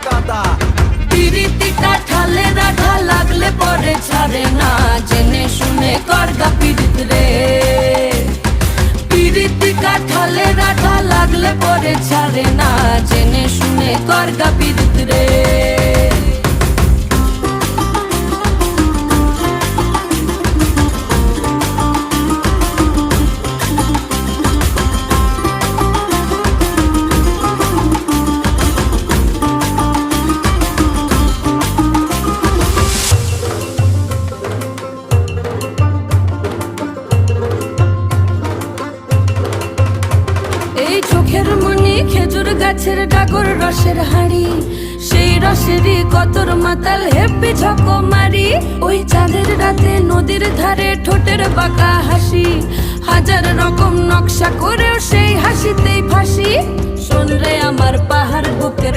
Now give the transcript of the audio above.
গাদা। পিরিতি কাঠালে রাধা লাগলে পরে ছাড়ে না, জেনে শুনে করগা পিরিত রে। পিরিতি কাঠালে রাধা লাগলে পরে ছাড়ে না, জেনে শুনে করগা পিরিত রে। এই চোখের মনি খেজুর গাছের ডাগর রসের হাড়ি, সেই রসেরই কতর মাতাল হেপি ঝকো মারি। ওই চাঁদের রাতে নদীর ধারে ঠোঁটের বাঁকা হাসি, হাজার রকম নকশা করেও সেই হাসিতেই ফাঁসি। শোন রে আমার পাহাড় বুকের